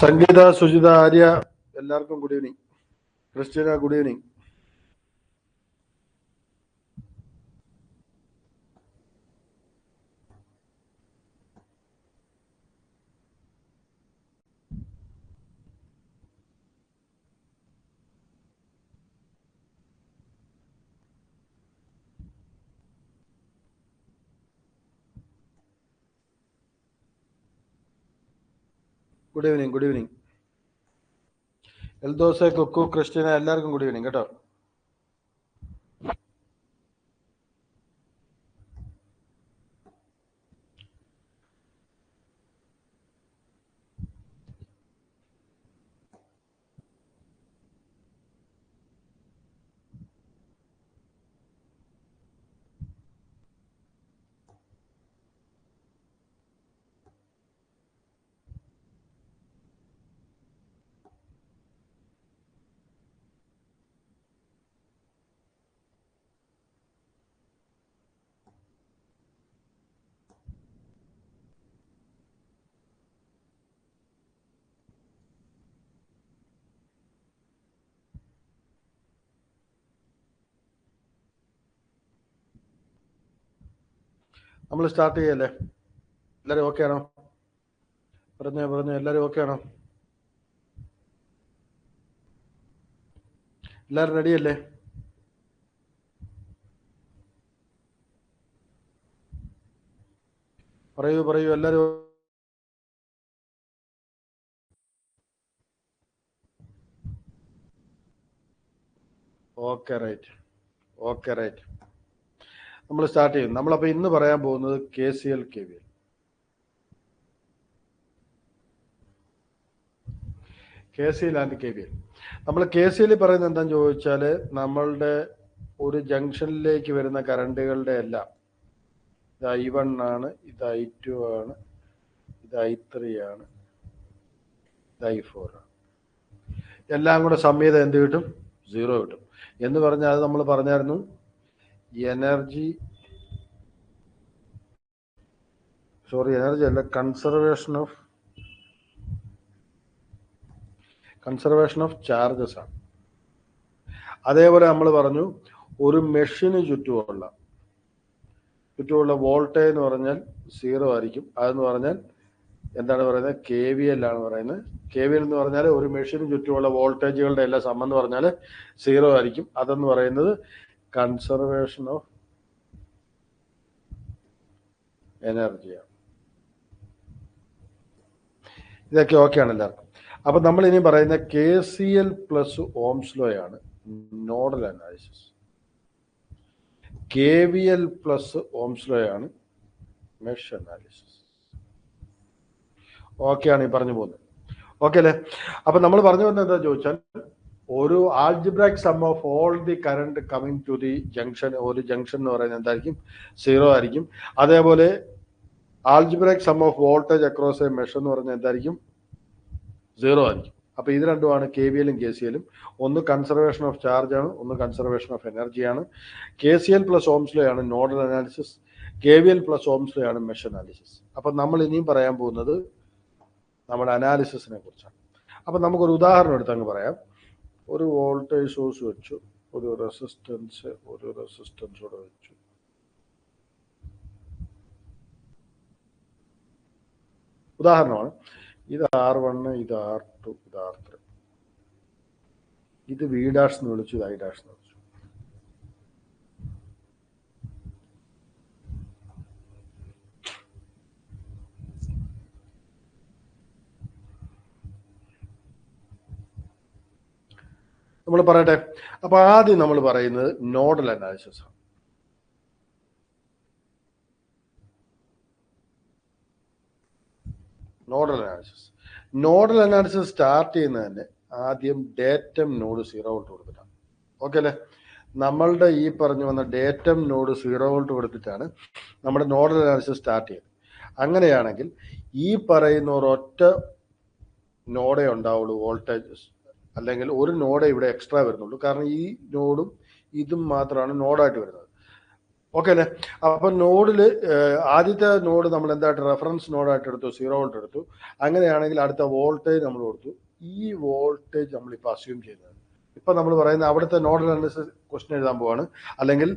സംഗീത, സുജിത, ആര്യ, എല്ലാവർക്കും good evening. Christina, good evening. Good evening, good evening. Eldhose, Kukku, Christina, എല്ലാവർക്കും good evening കേട്ടോ. നമ്മൾ സ്റ്റാർട്ട് ചെയ്യല്ലേ? എല്ലാവരും ഓക്കെ ആണോ? പറഞ്ഞു എല്ലാവരും ഓക്കെ ആണോ? എല്ലാവരും റെഡിയല്ലേ? പറയൂ എല്ലാവരും. Okay right. നമ്മൾ സ്റ്റാർട്ട് ചെയ്യും. നമ്മളപ്പോൾ ഇന്ന് പറയാൻ പോകുന്നത് KCL KVL. KCL and KVL. നമ്മൾ KCL പറയുന്നത് എന്താണെന്ന് ചോദിച്ചാൽ, നമ്മളുടെ ഒരു ജംഗ്ഷനിലേക്ക് വരുന്ന കറണ്ടുകളുടെ എല്ലാം, ഇത് I1 ആണ്, ഇത് I2 ആണ്, ഇത് I3 ആണ്, ഇത് I4 ആണ്. എല്ലാം കൂടെ സംയുക്തം എന്ത് കിട്ടും? 0 കിട്ടും. എന്ന് പറഞ്ഞാൽ അത് നമ്മൾ പറഞ്ഞായിരുന്നു, എനർജി അല്ല, കൺസർവേഷൻ ഓഫ് ചാർജസ് ആണ്. അതേപോലെ നമ്മൾ പറഞ്ഞു, ഒരു മെഷീന് ചുറ്റുമുള്ള വോൾട്ടേജ് എന്ന് പറഞ്ഞാൽ 0 ആയിരിക്കും. അതെന്ന് പറഞ്ഞാൽ എന്താണ് പറയുന്നത്? KVL ആണ് പറയുന്നത്. KVL എന്ന് പറഞ്ഞാൽ ഒരു മെഷീന് ചുറ്റുമുള്ള വോൾട്ടേജുകളുടെ എല്ലാം സമം എന്ന് പറഞ്ഞാൽ 0 ആയിരിക്കും. അതെന്ന് പറയുന്നത് കൺസർവേഷൻ ഓഫ് എനർജിയാണ്. ഇതൊക്കെ ഓക്കെ ആണ് എല്ലാവർക്കും. അപ്പൊ നമ്മൾ ഇനി പറയുന്ന KCL പ്ലസ് ഓംസ് ലോ ആണ് nodal analysis. KVL plus Ohm's law ആണ് മെഷ് അനാലിസിസ്. ഓക്കെ ആണ് ഈ പറഞ്ഞു പോകുന്നത്. ഓക്കെ അല്ലേ? അപ്പൊ നമ്മൾ പറഞ്ഞു വന്നത് എന്താ ചോദിച്ചാൽ, ഒരു algebraic sum of all the current coming to the junction, ഒരു ജംഗ്ഷൻ എന്ന് പറയുന്നത് എന്തായിരിക്കും? 0 ആയിരിക്കും. അതേപോലെ algebraic sum of voltage across a mesh എന്ന് പറഞ്ഞാൽ എന്തായിരിക്കും? 0 ആയിരിക്കും. അപ്പൊ ഇത് രണ്ടുമാണ് KVL ഉം KCL ഉം. ഒന്ന് കൺസർവേഷൻ ഓഫ് ചാർജ് ആണ്, ഒന്ന് കൺസർവേഷൻ ഓഫ് എനർജി ആണ്. KCL പ്ലസ് ഓംസ് ലോ ആണ് nodal analysis. KVL plus Ohm's law ആണ് മെഷ് അനാലിസിസ്. അപ്പൊ നമ്മൾ ഇനിയും പറയാൻ പോകുന്നത് നമ്മുടെ അനാലിസിസിനെ കുറിച്ചാണ്. അപ്പൊ നമുക്കൊരു ഉദാഹരണം എടുത്ത് അങ്ങ് പറയാം. ഒരു വോൾട്ടേജ് സോഴ്സ് വെച്ചു, ഒരു റെസിസ്റ്റൻസോടെ വെച്ചു. ഉദാഹരണമാണ്. ഇത് R1, ഇത് R2, ഇത് R3. ഇത് V' എന്ന് വിളിച്ചു, ഇത് I' എന്ന് വിളിച്ചു. നമ്മൾ പറയട്ടെ. അപ്പൊ ആദ്യം നമ്മൾ പറയുന്നത് നോഡൽ അനാലിസിസ് ആണ്. നോഡൽ അനാലിസിസ് സ്റ്റാർട്ട് ചെയ്യുന്നത് തന്നെ ആദ്യം ഡേറ്റം നോഡ് 0 വോൾട്ട് കൊടുത്തിട്ടാണ്. ഓക്കെ അല്ലേ? നമ്മളുടെ ഈ പറഞ്ഞു വന്ന ഡേറ്റം നോഡ് 0 വോൾട്ട് കൊടുത്തിട്ടാണ് നമ്മുടെ നോഡൽ അനാലിസിസ് സ്റ്റാർട്ട് ചെയ്യുന്നത്. അങ്ങനെയാണെങ്കിൽ ഈ പറയുന്ന ഒരൊറ്റ നോഡേ ഉണ്ടാവുള്ളൂ വോൾട്ടേജ്, അല്ലെങ്കിൽ ഒരു നോഡേ ഇവിടെ എക്സ്ട്രാ വരുന്നുള്ളൂ. കാരണം ഈ നോഡും ഇതും മാത്രമാണ് നോഡായിട്ട് വരുന്നത്. ഓക്കെ അല്ലേ? അപ്പൊ നോഡിൽ ആദ്യത്തെ നോഡ് നമ്മൾ എന്തായിട്ട് റെഫറൻസ് നോഡായിട്ട് എടുത്തു, 0 വോൾട്ട് എടുത്തു. അങ്ങനെയാണെങ്കിൽ അടുത്ത വോൾട്ടേജ് നമ്മൾ കൊടുത്തു. ഈ വോൾട്ടേജ് നമ്മളിപ്പോൾ അസ്യൂം ചെയ്യുന്നത്, ഇപ്പൊ നമ്മൾ പറയുന്ന അവിടുത്തെ നോഡൽ അനാലിസിസ് ക്വസ്റ്റൻ എഴുതാൻ പോവാണ്, അല്ലെങ്കിൽ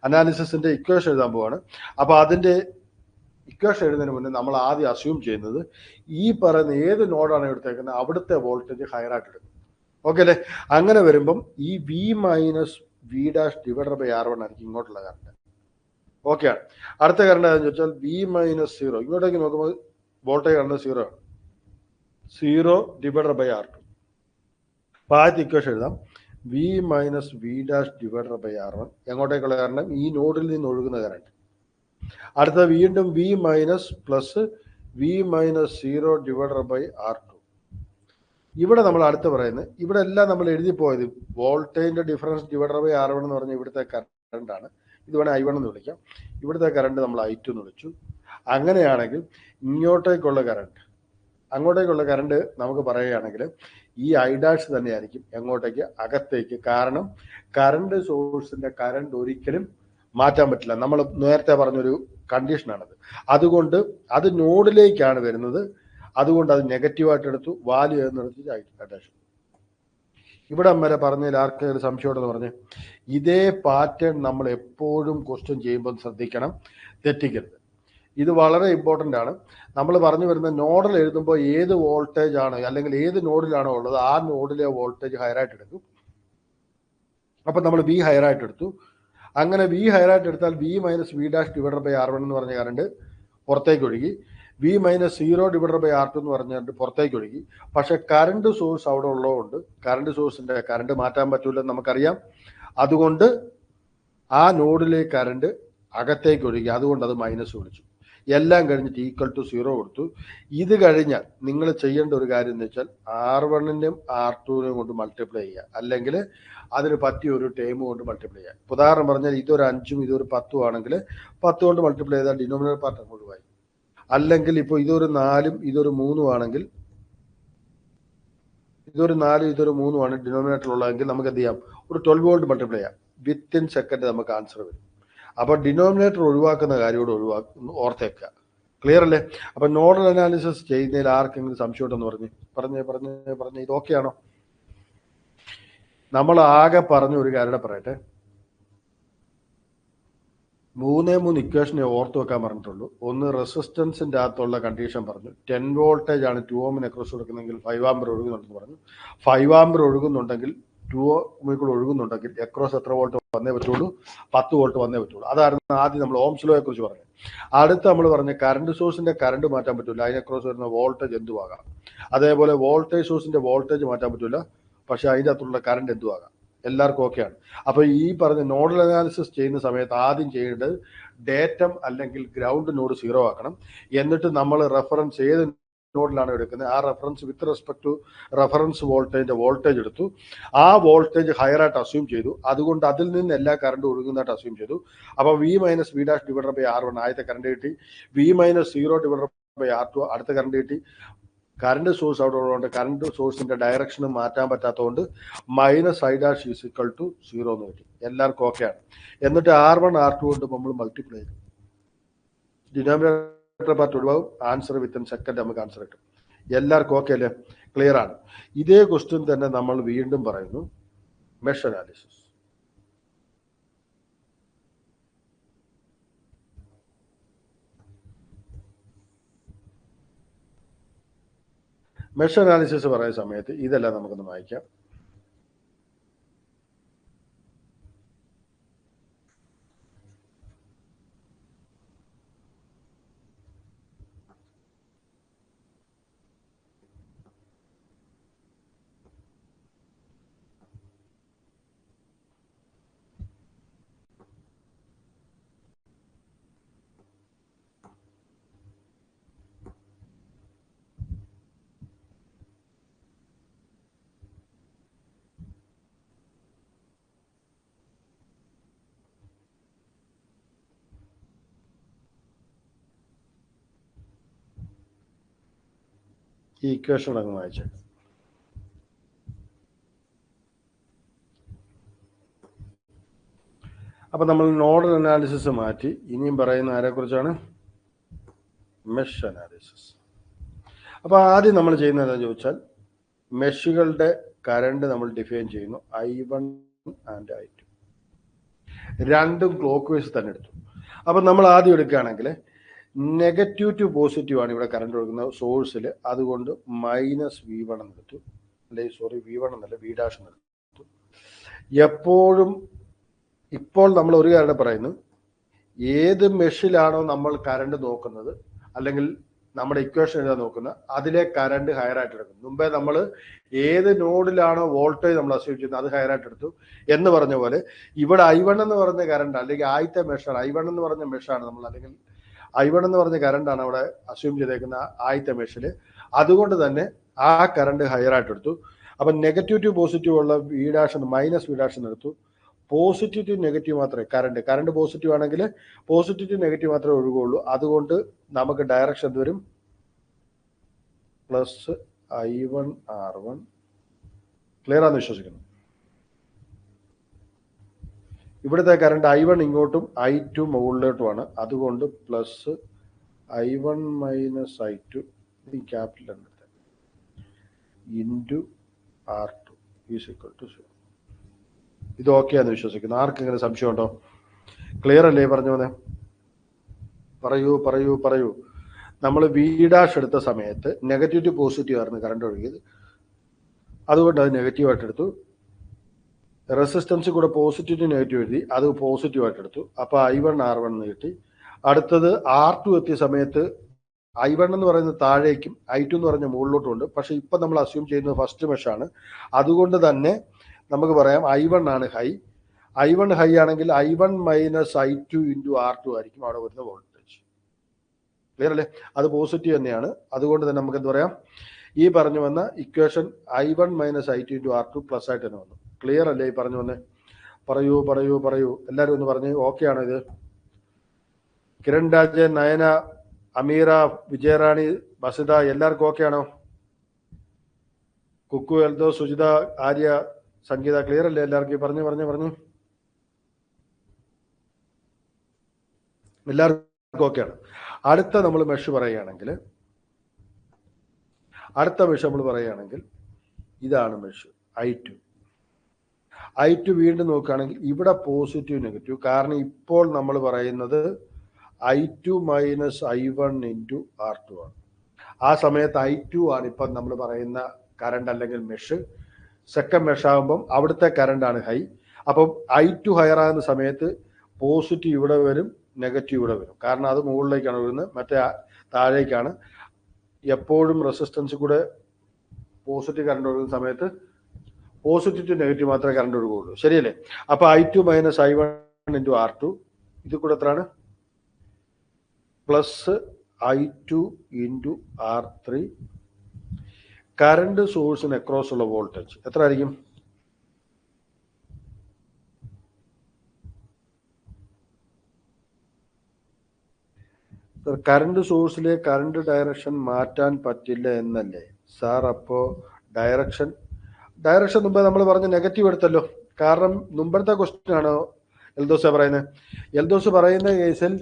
അനാലിസിസിന്റെ ഇക്വേഷൻ എഴുതാൻ പോവാണ്. അപ്പൊ അതിന്റെ ഇക്വേഷൻ എഴുതുന്നതിന് മുന്നേ നമ്മൾ ആദ്യം അസ്യൂം ചെയ്യുന്നത് ഈ പറയുന്ന ഏത് നോഡാണ് എടുത്തേക്കുന്നത് അവിടുത്തെ വോൾട്ടേജ് ഹയർ ആയിട്ട് എടുക്കും. ഓക്കെ അല്ലേ? അങ്ങനെ വരുമ്പം ഈ V minus V dash divided by R1 ആയിരിക്കും ഇങ്ങോട്ടുള്ള കറണ്ട്. ഓക്കെയാണ്. അടുത്ത കറണ്ട് ഏതാണെന്ന് ചോദിച്ചാൽ വി മൈനസ് 0. ഇങ്ങോട്ടേക്ക് നോക്കുമ്പോൾ വോൾട്ടേജ് കറണ്ട് 0 ആണ്. 0 ഡിവൈഡഡ് ബൈ R2. അപ്പൊ ആദ്യത്തെ ഇക്വേഷൻ എഴുതാം, v minus V dash divided by R1. എങ്ങോട്ടേക്കുള്ള കറണ്ട്? ഈ നോഡിൽ നിന്ന് ഒഴുകുന്ന കറണ്ട്. അടുത്ത വീണ്ടും v minus plus v minus 0 divided by R2. ഇവിടെ നമ്മൾ അടുത്ത് പറയുന്നത്, ഇവിടെ എല്ലാം നമ്മൾ എഴുതി പോയത് വോൾട്ടേജിന്റെ ഡിഫറൻസ് ഡിവൈഡഡ് ബൈ R1 എന്ന് പറഞ്ഞാൽ ഇവിടുത്തെ കറണ്ട് ആണ്. ഇത് വേണേൽ I1 എന്ന് വിളിക്കാം. ഇവിടുത്തെ കറണ്ട് നമ്മൾ I2 എന്ന് വിളിച്ചു. അങ്ങനെയാണെങ്കിൽ ഇങ്ങോട്ടേക്കുള്ള കറണ്ട്, അങ്ങോട്ടേക്കുള്ള കറണ്ട് നമുക്ക് പറയുകയാണെങ്കിൽ ഈ I ഡാഷ് തന്നെയായിരിക്കും എങ്ങോട്ടേക്ക്, അകത്തേക്ക്. കാരണം കറണ്ട് സോഴ്സിന്റെ കറണ്ട് ഒരിക്കലും മാറ്റാൻ പറ്റില്ല. നമ്മൾ നേരത്തെ പറഞ്ഞൊരു കണ്ടീഷനാണത്. അതുകൊണ്ട് അത് നോഡിലേക്കാണ് വരുന്നത്. അതുകൊണ്ട് അത് നെഗറ്റീവായിട്ട് എടുത്തു, വാല്യൂ എന്നെടുത്ത് I ഡാഷ്. ഇവിടെ വരെ പറഞ്ഞതിൽ ആർക്കെങ്കിലും സംശയമുണ്ടെന്ന് പറഞ്ഞ്, ഇതേ പാറ്റേൺ നമ്മൾ എപ്പോഴും ക്വസ്റ്റ്യൻ ചെയ്യുമ്പോൾ ശ്രദ്ധിക്കണം, തെറ്റിക്കരുത്. ഇത് വളരെ ഇമ്പോർട്ടൻ്റ് ആണ്. നമ്മൾ പറഞ്ഞു വരുന്ന നോഡിൽ എഴുതുമ്പോൾ ഏത് വോൾട്ടേജ് ആണ് അല്ലെങ്കിൽ ഏത് നോഡിലാണോ ഉള്ളത് ആ നോഡിലെ വോൾട്ടേജ് ഹയറായിട്ട് എടുക്കും. അപ്പം നമ്മൾ വി ഹയറായിട്ട് എടുത്തു. അങ്ങനെ വി ഹയറായിട്ട് എടുത്താൽ V minus V dash divided by R1 എന്ന് പറഞ്ഞ കറണ്ട് പുറത്തേക്ക് ഒഴുകി. V minus 0 divided by R2 എന്ന് പറഞ്ഞിട്ട് പുറത്തേക്ക് ഒഴുകി. പക്ഷെ കറണ്ട് സോഴ്സ് അവിടെ ഉള്ളതുകൊണ്ട് കറണ്ട് സോഴ്സിന്റെ കറണ്ട് മാറ്റാൻ പറ്റൂലെന്ന് നമുക്കറിയാം. അതുകൊണ്ട് ആ നോഡിലെ കറണ്ട് അകത്തേക്ക് ഒഴുകി. അതുകൊണ്ട് അത് മൈനസ് വിളിച്ചു. എല്ലാം കഴിഞ്ഞിട്ട് ഈക്വൽ ടു 0 കൊടുത്തു. ഇത് കഴിഞ്ഞാൽ നിങ്ങൾ ചെയ്യേണ്ട ഒരു കാര്യം എന്ന് വെച്ചാൽ R1നും R2നും കൊണ്ട് മൾട്ടിപ്ലൈ ചെയ്യുക, അല്ലെങ്കിൽ അതിന് പറ്റിയ ഒരു ടേം കൊണ്ട് മൾട്ടിപ്ലൈ ചെയ്യുക. ഉദാഹരണം പറഞ്ഞാൽ ഇതൊരു 5ഉം ഇതൊരു 10ഉം ആണെങ്കിൽ 10 കൊണ്ട് മൾട്ടിപ്ലൈ ചെയ്താൽ ഡിനോമിനേറ്റർ പാർട്ട് അങ്ങ് ഒഴിവായി. അല്ലെങ്കിൽ ഇപ്പോൾ ഇതൊരു 4ഉം ഇതൊരു 3ഉം ആണെങ്കിൽ, ഇതൊരു 4ഉം ഇതൊരു 3ഉം ആണ് ഡിനോമിനേറ്റർ ഉള്ളതെങ്കിൽ നമുക്ക് എന്ത് ചെയ്യാം, ഒരു 12 വോൾട്ട് മൾട്ടിപ്ലൈ ചെയ്യാം. വിത്തിൻ സെക്കൻഡ് നമുക്ക് ആൻസർ വരും. അപ്പൊ ഡിനോമിനേറ്റർ ഒഴിവാക്കുന്ന കാര്യത്തോട് ഓർത്തേക്കുക. ക്ലിയർ അല്ലേ? അപ്പൊ നോഡൽ അനാലിസിസ് ചെയ്യുന്നതിൽ ആർക്കെങ്കിലും സംശയം ഉണ്ടെന്ന് പറഞ്ഞ് ഇത് ഓക്കെയാണോ? നമ്മൾ ആകെ പറഞ്ഞ ഒരു കാര്യം പറയട്ടെ, 3 ഇക്വേഷനെ ഓർത്ത് വെക്കാൻ പറഞ്ഞിട്ടുള്ളൂ. ഒന്ന് റെസിസ്റ്റൻസിന്റെ അകത്തുള്ള കണ്ടീഷൻ പറഞ്ഞു. 10 വോൾട്ടേജ് ആണ് 2 ഓമിന് അക്രോസ് കൊടുക്കുന്നെങ്കിൽ 5 ആമ്പർ ഒഴുകുന്നുണ്ടെന്ന് പറഞ്ഞു. 5 ആമ്പർ ഒഴുകുന്നുണ്ടെങ്കിൽ 2 ഓമിൽ ഒഴുകുന്നുണ്ടെങ്കിൽ അക്രോസ് എത്ര വോൾട്ട് വന്നേ പറ്റുള്ളൂ? 10 വോൾട്ട് വന്നേ പറ്റുള്ളൂ. അതായിരുന്നു ആദ്യം നമ്മൾ ഓംസ് ലോയെ കുറിച്ച് പറഞ്ഞത്. അടുത്ത് നമ്മൾ പറഞ്ഞ കറണ്ട് സോഴ്സിന്റെ കറണ്ട് മാറ്റാൻ പറ്റില്ല, അതിന് അക്രോസ് വരുന്ന വോൾട്ടേജ് എന്തുവാകാം. അതേപോലെ വോൾട്ടേജ് സോഴ്സിന്റെ വോൾട്ടേജ് മാറ്റാൻ പറ്റില്ല, പക്ഷെ അതിൻ്റെ അകത്തുള്ള കറണ്ട് എന്തുവാകാം. എല്ലാവർക്കും ഓക്കെയാണ്. അപ്പൊ ഈ പറഞ്ഞ നോഡൽ അനാലിസിസ് ചെയ്യുന്ന സമയത്ത് ആദ്യം ചെയ്യേണ്ടത് ഡേറ്റം അല്ലെങ്കിൽ ഗ്രൗണ്ട് നോഡ് 0 ആക്കണം. എന്നിട്ട് നമ്മൾ റെഫറൻസ് ഏത് നോഡിലാണ് എടുക്കുന്നത് ആ reference with respect to reference വോൾട്ടേജിന്റെ വോൾട്ടേജ് എടുത്തു. ആ വോൾട്ടേജ് ഹയർ ആയിട്ട് അസ്യൂം ചെയ്തു. അതുകൊണ്ട് അതിൽ നിന്ന് എല്ലാ കറണ്ട് ഒഴുകുന്നതായിട്ട് അസ്യൂം ചെയ്തു. അപ്പൊ V minus V dash divided by R1 ആദ്യത്തെ കറണ്ട് കിട്ടി. V minus 0 divided by R2 അടുത്ത കറണ്ട് കിട്ടി. കറണ്ട് സോഴ്സ് അവിടെ ഉള്ളതുകൊണ്ട് കറണ്ട് സോഴ്സിന്റെ ഡയറക്ഷനും മാറ്റാൻ പറ്റാത്തതുകൊണ്ട് minus I dash is equal to 0 എന്ന് കിട്ടി. എല്ലാവർക്കും ഓക്കെയാണ്. എന്നിട്ട് R1 R2 കൊണ്ട് നമ്മൾ മൾട്ടിപ്ലൈ ചെയ്തു. ഡിനോമിനേറ്റർ പാർട്ട് ഒഴിവാകും. ആൻസർ വിത്തിൻ സെക്കൻഡ് നമുക്ക് ആൻസർ കിട്ടും. എല്ലാവർക്കും ഓക്കെ അല്ലേ? ക്ലിയർ ആണ്. ഇതേ ക്വസ്റ്റ്യൻ തന്നെ നമ്മൾ വീണ്ടും പറയുന്നു, മെഷ് അനാലിസിസ്. മെഷ് അനാലിസിസ് പറയുന്ന സമയത്ത് ഇതെല്ലാം നമുക്കൊന്ന് വായിക്കാം. ഈ ഇക്വേഷൻ അങ്ങ് വായിച്ചേക്കാം. അപ്പം നമ്മൾ നോഡൽ അനാലിസിസ് മാറ്റി ഇനിയും പറയുന്ന ആരെക്കുറിച്ചാണ്? Mesh analysis. അപ്പോൾ ആദ്യം നമ്മൾ ചെയ്യുന്നത് എന്താണെന്ന് ചോദിച്ചാൽ മെഷുകളുടെ കറണ്ട് നമ്മൾ ഡിഫൈൻ ചെയ്യുന്നു. I1 ആൻഡ് I2 രണ്ടും ക്ലോക്ക് വൈസ് തന്നെ എടുത്തു. അപ്പം നമ്മൾ ആദ്യം എടുക്കുകയാണെങ്കിൽ നെഗറ്റീവ് ടു പോസിറ്റീവ് ആണ് ഇവിടെ കറണ്ട് കൊടുക്കുന്നത് സോഴ്സിൽ. അതുകൊണ്ട് -V1 എന്ന് എടുത്തു. അല്ലെങ്കിൽ V1 എന്നല്ല V' എന്ന് എടുത്തു. എപ്പോഴും ഇപ്പോൾ നമ്മൾ ഒരു കാര്യം പറയുന്നു, ഏത് മെഷിലാണോ നമ്മൾ കറണ്ട് നോക്കുന്നത് അല്ലെങ്കിൽ നമ്മുടെ ഇക്വേഷൻ എഴുതാൻ നോക്കുന്നത് അതിലെ കറണ്ട് ഹയർ ആയിട്ട് എടുക്കും. മുമ്പേ നമ്മൾ ഏത് നോഡിലാണോ വോൾട്ടേജ് നമ്മൾ അസ്യൂം ചെയ്യുന്നത് അത് ഹയർ ആയിട്ട് എടുത്തു എന്ന് പറഞ്ഞ പോലെ ഇവിടെ I1 എന്ന് പറഞ്ഞ കറണ്ട് അല്ലെങ്കിൽ ആദ്യത്തെ മെഷാണ്. I1 എന്ന് പറഞ്ഞ മെഷാണ് നമ്മൾ, അല്ലെങ്കിൽ I1 എന്ന് പറഞ്ഞ കറണ്ടാണ് അവിടെ അസ്യൂം ചെയ്തേക്കുന്ന ആദ്യത്തെ മെഷിൽ. അതുകൊണ്ട് തന്നെ ആ കറണ്ട് ഹയർ ആയിട്ട് എടുത്തു. അപ്പം നെഗറ്റീവ് ടു പോസിറ്റീവ് ഉള്ള V' -V' എന്ന് എടുത്തു. പോസിറ്റീവ് ടു നെഗറ്റീവ് മാത്രമേ കറണ്ട് പോസിറ്റീവ് ആണെങ്കിൽ പോസിറ്റീവ് ടു നെഗറ്റീവ് മാത്രമേ ഒഴുകുള്ളൂ. അതുകൊണ്ട് നമുക്ക് ഡയറക്ഷൻ എന്ത് വരും? +I1 R1. ക്ലിയർ ആണെന്ന് വിശ്വസിക്കുന്നു. ഇവിടുത്തെ കറണ്ട് I1 ഇങ്ങോട്ടും I2 മുകളിലോട്ടുമാണ്. അതുകൊണ്ട് +I1 - I2 capital into R2 = 0. ഇത് ഓക്കെയാന്ന് വിശ്വസിക്കുന്നു. ആർക്കെങ്കിലും സംശയമുണ്ടോ? ക്ലിയർ അല്ലേ പറഞ്ഞു വന്നേ? പറയൂ. നമ്മൾ V' എടുത്ത സമയത്ത് നെഗറ്റീവ് ടു പോസിറ്റീവ് ആയിരുന്നു കറണ്ട് ഒഴുകിയത്. അതുകൊണ്ട് അത് നെഗറ്റീവായിട്ട് എടുത്തു. റെസിസ്റ്റൻസ് കൂടെ പോസിറ്റീവ് ടു നെഗറ്റീവ് എഴുതി, അത് പോസിറ്റീവായിട്ട് എടുത്തു. അപ്പോൾ I1 R1 എന്ന് കിട്ടി. അടുത്തത് R2 എത്തിയ സമയത്ത് I1 എന്ന് പറയുന്നത് താഴേക്കും I2 എന്ന് പറഞ്ഞ മുകളിലോട്ടും ഉണ്ട്. പക്ഷെ ഇപ്പം നമ്മൾ അസ്യൂം ചെയ്യുന്നത് ഫസ്റ്റ് മെഷാണ്. അതുകൊണ്ട് തന്നെ നമുക്ക് പറയാം I1 ആണ് ഹൈ. I1 ഹൈ ആണെങ്കിൽ I1 - I2 × R2 ആയിരിക്കും അവിടെ വരുന്ന വോൾട്ടേജ്. ക്ലിയർ അല്ലേ? അത് പോസിറ്റീവ് തന്നെയാണ്. അതുകൊണ്ട് തന്നെ നമുക്ക് എന്ത് പറയാം? ഈ പറഞ്ഞു വന്ന equation I1 - I2 × R2 plus ആയിട്ട് തന്നെ വന്നു. ക്ലിയർ അല്ലേ ഈ പറഞ്ഞു വന്നേ? പറയൂ. എല്ലാവരും ഒന്ന് പറഞ്ഞ് ഓക്കെ ആണോ ഇത്? കിരൺ രാജൻ, നയന, അമീറ, വിജയറാണി, ബസിത എല്ലാവർക്കും ഓക്കെ ആണോ? കുക്കു, എൽദോ, സുജിത, ആര്യ, സംഗീത ക്ലിയർ അല്ലേ എല്ലാവർക്കും? പറഞ്ഞു എല്ലാവർക്കും ഓക്കെയാണ്. അടുത്ത നമ്മൾ മെഷ് പറയുകയാണെങ്കിൽ ഇതാണ് മെഷ് I2 വീണ്ടും നോക്കുകയാണെങ്കിൽ ഇവിടെ പോസിറ്റീവ് നെഗറ്റീവ്. കാരണം ഇപ്പോൾ നമ്മൾ പറയുന്നത് I2 - I1 × R2 ആണ്. ആ സമയത്ത് I2 ആണ് ഇപ്പം നമ്മൾ പറയുന്ന കറണ്ട് അല്ലെങ്കിൽ മെഷ്. സെക്കൻഡ് മെഷ് ആകുമ്പം അവിടുത്തെ കറണ്ടാണ് ഹൈ. അപ്പം I2 ഹയർ ആകുന്ന സമയത്ത് പോസിറ്റീവ് ഇവിടെ വരും, നെഗറ്റീവ് ഇവിടെ വരും. കാരണം അത് മുകളിലേക്കാണ് വരുന്നത്, മറ്റേ താഴേക്കാണ്. എപ്പോഴും റെസിസ്റ്റൻസ് കൂടെ പോസിറ്റീവ് കറണ്ട് ഒഴുകുന്ന സമയത്ത് പോസിറ്റീവ് ടു നെഗറ്റീവ് മാത്രമേ കറണ്ട് ഒഴുകുള്ളൂ. ശരിയല്ലേ? അപ്പോൾ I2 - I1 × R2 ഇത് കൂടെ എത്രയാണ്? +I2 × R3. കറണ്ട് സോഴ്സിന് അക്രോസ് ഉള്ള വോൾട്ടേജ് എത്ര ആയിരിക്കും? കറണ്ട് സോഴ്സിലെ കറണ്ട് ഡയറക്ഷൻ മാറ്റാൻ പറ്റില്ല എന്നല്ലേ സാർ? അപ്പോൾ ഡയറക്ഷൻ മുമ്പേ നമ്മൾ പറഞ്ഞ നെഗറ്റീവ് എടുത്തല്ലോ. കാരണം മുമ്പത്തെ ക്വസ്റ്റ്യൻ ആണോ എൽദോസ് പറയുന്നത്? എൽദോസ് പറയുന്ന കേസിൽ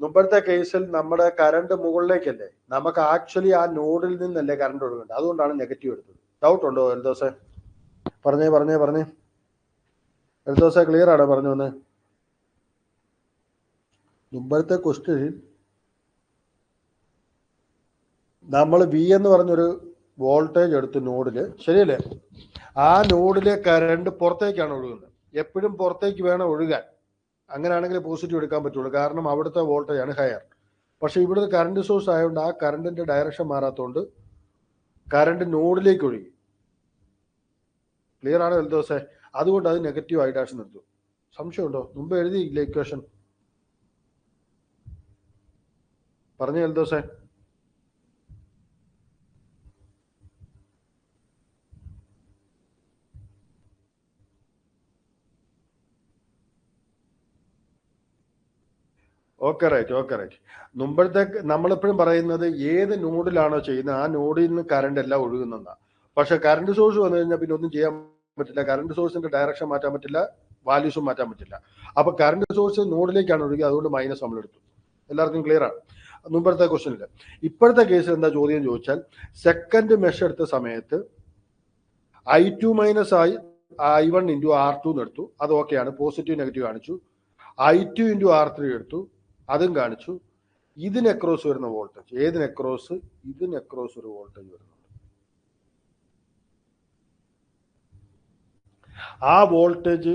മുമ്പത്തെ കേസിൽ നമ്മുടെ കറണ്ട് മുകളിലേക്കല്ലേ, നമുക്ക് ആക്ച്വലി ആ നോഡിൽ നിന്നല്ലേ കറണ്ട് ഒഴുകേണ്ടത്. അതുകൊണ്ടാണ് നെഗറ്റീവ് എടുത്തത്. ഡൗട്ട് ഉണ്ടോ എൽദോസെ? പറഞ്ഞേ. എൽദോസെ ക്ലിയർ ആണോ പറഞ്ഞു വന്ന്? മുമ്പത്തെ ക്വസ്റ്റ്യനിൽ നമ്മൾ V എന്ന് പറഞ്ഞൊരു വോൾട്ടേജ് എടുത്ത് നോഡില്, ശരിയല്ലേ? ആ നോഡിലെ കറണ്ട് പുറത്തേക്കാണ് ഒഴുകുന്നത്. എപ്പോഴും പുറത്തേക്ക് വേണം ഒഴുകാൻ. അങ്ങനെയാണെങ്കിൽ പോസിറ്റീവ് എടുക്കാൻ പറ്റുള്ളൂ. കാരണം അവിടുത്തെ വോൾട്ടേജ് ആണ് ഹയർ. പക്ഷെ ഇവിടുത്തെ കറണ്ട് സോഴ്സ് ആയതുകൊണ്ട് ആ കറണ്ടിന്റെ ഡയറക്ഷൻ മാറാത്തതുകൊണ്ട് കറണ്ട് നോഡിലേക്ക് ഒഴുകി. ക്ലിയർ ആണോ എൽദോസെ? അതുകൊണ്ട് അത് നെഗറ്റീവ് I' നിർത്തും. സംശയമുണ്ടോ? മുമ്പ് എഴുതിയില്ല ഇക്വേഷൻ? പറഞ്ഞു എൽദോസെ. Okay right. മുമ്പത്തെ നമ്മളെപ്പോഴും പറയുന്നത് ഏത് നോഡിലാണോ ചെയ്യുന്നത് ആ നോഡിൽ നിന്ന് കറണ്ട് എല്ലാം ഒഴുകുന്നതാണ്. പക്ഷെ കറണ്ട് സോഴ്സ് വന്നു കഴിഞ്ഞാൽ പിന്നെ ഒന്നും ചെയ്യാൻ പറ്റില്ല. കറണ്ട് സോഴ്സിന്റെ ഡയറക്ഷൻ മാറ്റാൻ പറ്റില്ല, വാല്യൂസും മാറ്റാൻ പറ്റില്ല. അപ്പൊ കറണ്ട് സോഴ്സ് നോഡിലേക്കാണ് ഒഴുകി, അതുകൊണ്ട് മൈനസ് നമ്മൾ എടുത്തു. എല്ലാവർക്കും ക്ലിയർ ആണ്? മുമ്പത്തെ ക്വസ്റ്റനില്ല. ഇപ്പോഴത്തെ കേസിൽ എന്താ ചോദ്യം ചോദിച്ചാൽ, സെക്കൻഡ് മെഷ് എടുത്ത സമയത്ത് I2 minus I1 into R2 എടുത്തു, അത് ഓക്കെയാണ്, പോസിറ്റീവ് നെഗറ്റീവ് കാണിച്ചു. I2 ഇൻറ്റു R3 എടുത്തു, അതും കാണിച്ചു. ഇതിന് അക്രോസ് വരുന്ന വോൾട്ടേജ്, ഏതിന് അക്രോസ്? ഇതിന് അക്രോസ് ഒരു വോൾട്ടേജ് വരുന്നുണ്ട്. ആ വോൾട്ടേജ്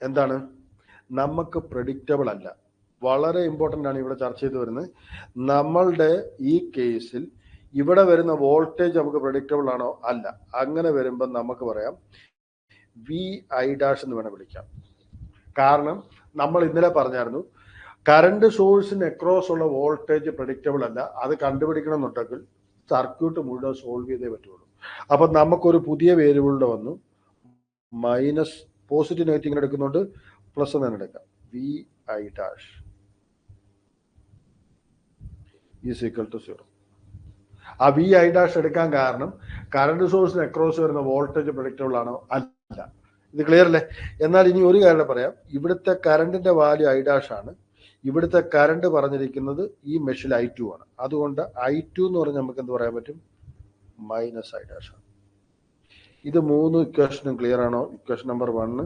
എന്താണ്? നമുക്ക് പ്രെഡിക്റ്റബിൾ അല്ല. വളരെ ഇമ്പോർട്ടൻ്റ് ആണ് ഇവിടെ ചർച്ച ചെയ്ത് വരുന്നത്. നമ്മളുടെ ഈ കേസിൽ ഇവിടെ വരുന്ന വോൾട്ടേജ് നമുക്ക് പ്രെഡിക്റ്റബിൾ ആണോ? അല്ല. അങ്ങനെ വരുമ്പോൾ നമുക്ക് പറയാം VI' എന്ന് വേണം വിളിക്കാം. കാരണം നമ്മൾ ഇന്നലെ പറഞ്ഞായിരുന്നു, കറണ്ട് സോഴ്സിന് അക്രോസ് ഉള്ള വോൾട്ടേജ് പ്രെഡിക്റ്റബിൾ അല്ല. അത് കണ്ടുപിടിക്കണം എന്നുണ്ടെങ്കിൽ സർക്യൂട്ട് മുഴുവൻ സോൾവ് ചെയ്തേ പറ്റുള്ളൂ. അപ്പൊ നമുക്കൊരു പുതിയ വേരിയബിളിന്റെ വന്നു, മൈനസ് പോസിറ്റീവ് നെഗറ്റീവ് ഇങ്ങനെ എടുക്കുന്നുണ്ട്, പ്ലസ് എന്ന് തന്നെ എടുക്കാം. VI' is equal to 0. ആ VI' എടുക്കാൻ കാരണം കറണ്ട് സോഴ്സിന് അക്രോസ് വരുന്ന വോൾട്ടേജ് പ്രെഡിക്റ്റബിൾ ആണോ? അല്ല. ഇത് ക്ലിയർ അല്ലേ? എന്നാൽ ഇനി ഒരു കാര്യം പറയാം, ഇവിടുത്തെ കറണ്ടിന്റെ വാല്യൂ I' ആണ്. ഇവിടുത്തെ കറണ്ട് പറഞ്ഞിരിക്കുന്നത് ഈ മെഷിൽ I2 ആണ്. അതുകൊണ്ട് I2 എന്ന് പറഞ്ഞാൽ നമുക്ക് എന്ത് പറയാൻ പറ്റും? മൈനസ് I' ആണ്. ഇത് 3 ഇക്വേഷനും ക്ലിയർ ആണോ? Equation number 1,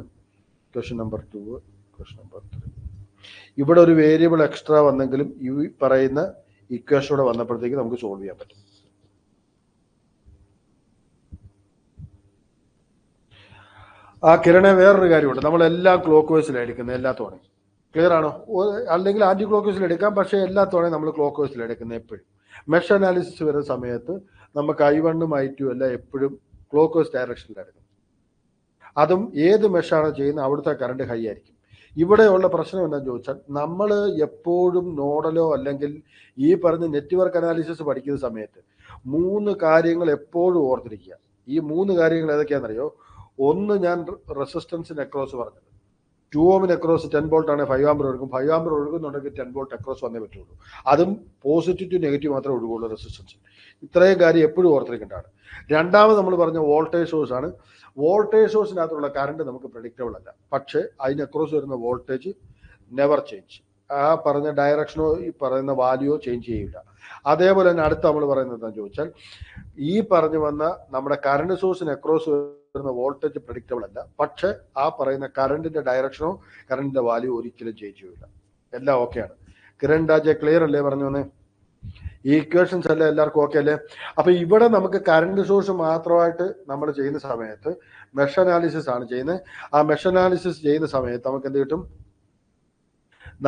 equation number 2, equation number 3. ഇവിടെ ഒരു വേരിയബിൾ എക്സ്ട്രാ വന്നെങ്കിലും ഈ പറയുന്ന ഇക്വേഷനോടെ വന്നപ്പോഴത്തേക്ക് നമുക്ക് സോൾവ് ചെയ്യാൻ പറ്റും. ആ കിരണെ, വേറൊരു കാര്യമുണ്ട്, നമ്മളെല്ലാം ക്ലോക്ക് വൈസിലാണ് എടുക്കുന്നത് എല്ലാ തവണയും. ക്ലിയർ ആണോ? അല്ലെങ്കിൽ ആന്റി ക്ലോക്ക് വൈസിൽ എടുക്കാം, പക്ഷേ എല്ലാ തവണയും നമ്മൾ ക്ലോക്ക് വൈസിൽ എടുക്കുന്നത് എപ്പോഴും. മെഷ് അനാലിസിസ് വരുന്ന സമയത്ത് നമുക്ക് I1ഉം I2 എല്ലാം എപ്പോഴും ക്ലോക്ക് വൈസ് ഡയറക്ഷനിലായിരുന്നു. അതും ഏത് മെഷാണ് ചെയ്യുന്നത് അവിടുത്തെ കറണ്ട് ഹൈ ആയിരിക്കും. ഇവിടെയുള്ള പ്രശ്നം എന്താണെന്ന് ചോദിച്ചാൽ, നമ്മൾ എപ്പോഴും നോഡലോ അല്ലെങ്കിൽ ഈ പറഞ്ഞ നെറ്റ്വർക്ക് അനാലിസിസ് പഠിക്കുന്ന സമയത്ത് 3 കാര്യങ്ങൾ എപ്പോഴും ഓർത്തിരിക്കുക. ഈ 3 കാര്യങ്ങൾ ഏതൊക്കെയാണെന്നറിയോ? ഒന്ന്, ഞാൻ റെസിസ്റ്റൻസിന് അക്രോസ് പറഞ്ഞത്, 2 ഓമിന് അക്രോസ് 10 വോൾട്ട് ആണ്, 5 ആമ്പർ ഒഴുകും. 5 ആമ്പർ ഒഴുകുന്നുണ്ടെങ്കിൽ 10 വോൾട്ട് അക്രോസ് വന്നേ പറ്റുള്ളൂ. അതും പോസിറ്റീവ് ടു നെഗറ്റീവ് മാത്രമേ ഒഴുകുള്ളൂ റെസിസ്റ്റൻസ്. ഇത്രയും കാര്യം എപ്പോഴും ഓർത്തിരിക്കേണ്ടതാണ്. രണ്ടാമത് നമ്മൾ പറഞ്ഞ വോൾട്ടേജ് സോഴ്സ് ആണ്. വോൾട്ടേജ് സോഴ്സിനകത്തുള്ള കറണ്ട് നമുക്ക് പ്രെഡിക്റ്റബിൾ അല്ല, പക്ഷേ അതിന് അക്രോസ് വരുന്ന വോൾട്ടേജ് നെവർ ചേഞ്ച്. ആ പറഞ്ഞ ഡയറക്ഷനോ ഈ പറയുന്ന വാല്യൂയോ ചേഞ്ച് ചെയ്യില്ല. അതേപോലെ തന്നെ അടുത്ത് നമ്മൾ പറയുന്നത് എന്താണെന്ന് ചോദിച്ചാൽ, ഈ പറഞ്ഞു വന്ന നമ്മുടെ കറണ്ട് സോഴ്സിന് അക്രോസ് വരുന്ന വോൾട്ടേജ് പ്രെഡിക്റ്റബിൾ അല്ല, പക്ഷെ ആ പറയുന്ന കറണ്ടിന്റെ ഡയറക്ഷനോ കറണ്ടിന്റെ വാല്യൂ ഒരിക്കലും ചേഞ്ച് ചെയ്യില്ല. എല്ലാം ഓക്കെയാണ്. കിരൺ രാജ, ക്ലിയർ അല്ലേ പറഞ്ഞു വന്നേ? ഈ ഇക്വേഷൻസ് എല്ലാം എല്ലാവർക്കും ഓക്കെ അല്ലേ? അപ്പൊ ഇവിടെ നമുക്ക് കറണ്ട് സോഴ്സ് മാത്രമായിട്ട് നമ്മൾ ചെയ്യുന്ന സമയത്ത് മെഷ് അനാലിസിസ് ആണ് ചെയ്യുന്നത്. ആ മെഷ് അനാലിസിസ് ചെയ്യുന്ന സമയത്ത് നമുക്ക് എന്ത് കിട്ടും?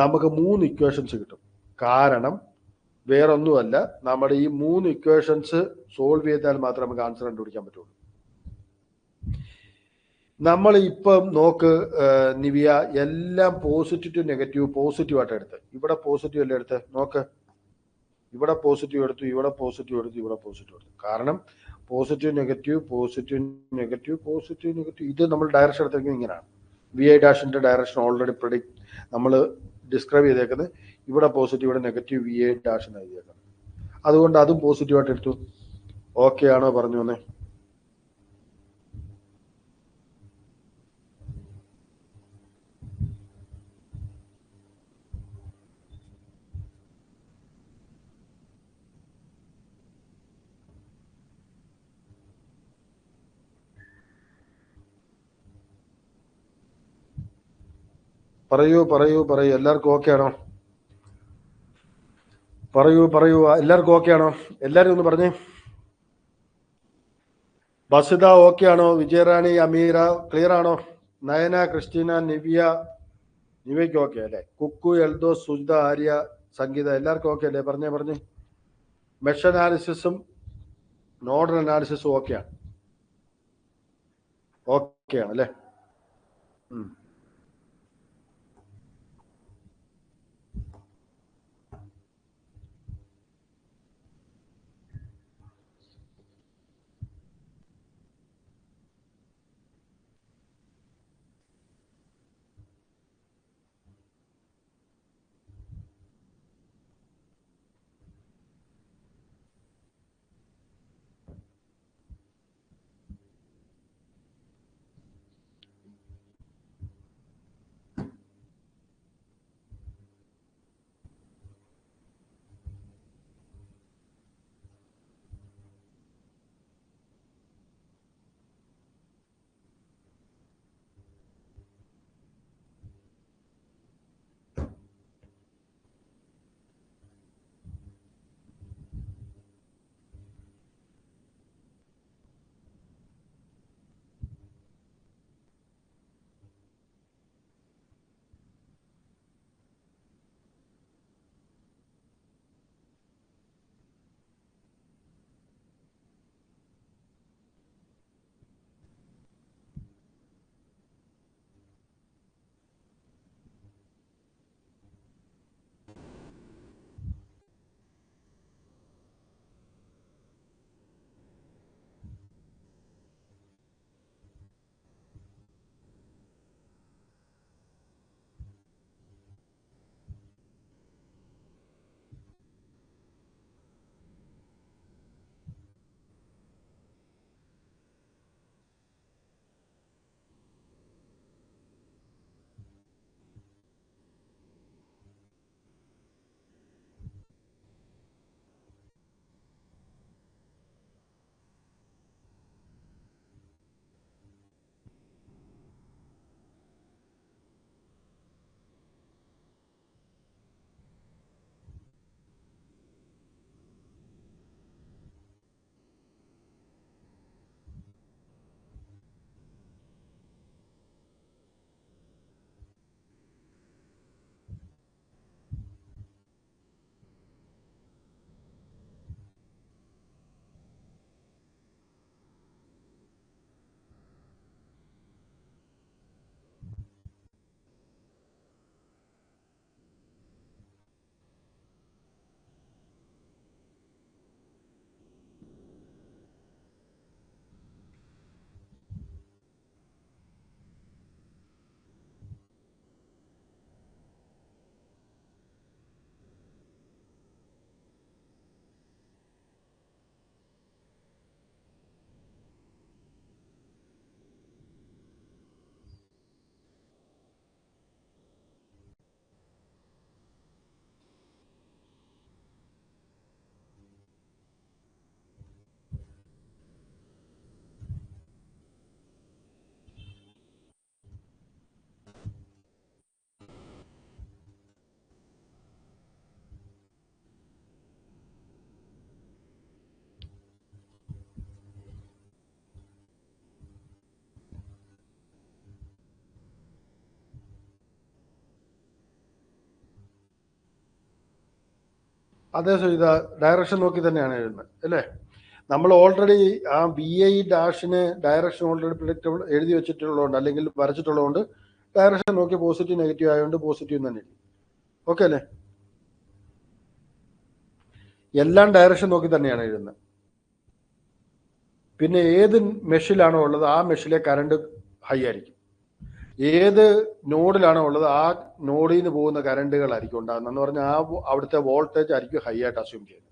നമുക്ക് 3 ഇക്വേഷൻസ് കിട്ടും. കാരണം വേറൊന്നുമല്ല, നമ്മുടെ ഈ 3 ഇക്വേഷൻസ് സോൾവ് ചെയ്താൽ മാത്രമേ നമുക്ക് ആൻസർ കണ്ടുപിടിക്കാൻ പറ്റുള്ളൂ. നമ്മൾ ഇപ്പം നോക്ക് നിവിയ, എല്ലാം പോസിറ്റീവ് ടു നെഗറ്റീവ് പോസിറ്റീവ് ആയിട്ട് എടുത്ത്, ഇവിടെ പോസിറ്റീവ് അല്ലേ എടുത്ത് നോക്ക്, ഇവിടെ പോസിറ്റീവ് എടുത്തു, ഇവിടെ പോസിറ്റീവ് എടുത്തു, ഇവിടെ പോസിറ്റീവ് എടുത്തു. കാരണം positive negative positive negative positive negative, ഇത് നമ്മൾ ഡയറക്ഷൻ എടുത്തിരിക്കുന്നത് ഇങ്ങനെയാണ്. VI' ഡയറക്ഷൻ ഓൾറെഡി നമ്മൾ ഡിസ്ക്രൈബ് ചെയ്തേക്കുന്നത്, ഇവിടെ പോസിറ്റീവ്, ഇവിടെ നെഗറ്റീവ്, VI' എന്ന് എഴുതിയേക്കുന്നത്. അതുകൊണ്ട് അതും പോസിറ്റീവായിട്ട് എടുത്തു. ഓക്കെ ആണോ പറഞ്ഞു വന്നേ? പറയൂ പറയൂ പറയൂ, എല്ലാവർക്കും ഓക്കെ ആണോ? പറയൂ പറയൂ, എല്ലാവർക്കും ഓക്കെ ആണോ? എല്ലാവരും ഒന്ന് പറഞ്ഞേ. ബസിത ഓക്കെ ആണോ? വിജയറാണി, അമീര ക്ലിയർ ആണോ? നയന, ക്രിസ്റ്റീന, നിവയ്ക്ക് ഓക്കെ അല്ലേ? കുക്കു, എൽദോസ്, സുജിത, ആര്യ, സംഗീത എല്ലാവർക്കും ഓക്കെ അല്ലേ? പറഞ്ഞേ. മെഷ് അനാലിസിസും നോഡൽ അനാലിസിസും ഓക്കെയാണ്. ഓക്കെയാണ് അല്ലേ? അതേ സുജിത, ഡയറക്ഷൻ നോക്കി തന്നെയാണ് എഴുതുന്നത് അല്ലേ? നമ്മൾ ഓൾറെഡി ആ VI ഡാഷിന് ഡയറക്ഷൻ ഓൾറെഡി പ്രിഡിക്റ്റബിൾ എഴുതി വെച്ചിട്ടുള്ളതുകൊണ്ട് അല്ലെങ്കിൽ വരച്ചിട്ടുള്ളതുകൊണ്ട് ഡയറക്ഷൻ നോക്കി പോസിറ്റീവ് നെഗറ്റീവ് ആയതുകൊണ്ട് പോസിറ്റീവ് തന്നെ എഴുതി. ഓക്കെ അല്ലേ? എല്ലാം ഡയറക്ഷൻ നോക്കി തന്നെയാണ് എഴുതുന്നത്. പിന്നെ ഏത് മെഷിലാണോ ഉള്ളത് ആ മെഷിലെ കറണ്ട് ഹൈ ആയിരിക്കും. ഏത് നോഡിലാണോ ഉള്ളത് ആ നോഡിൽ നിന്ന് പോകുന്ന കറണ്ടുകളായിരിക്കും ഉണ്ടാകുന്നത് എന്ന് പറഞ്ഞാൽ ആ അവിടുത്തെ വോൾട്ടേജ് ആയിരിക്കും ഹൈ ആയിട്ട് അസ്യൂം ചെയ്യുന്നത്.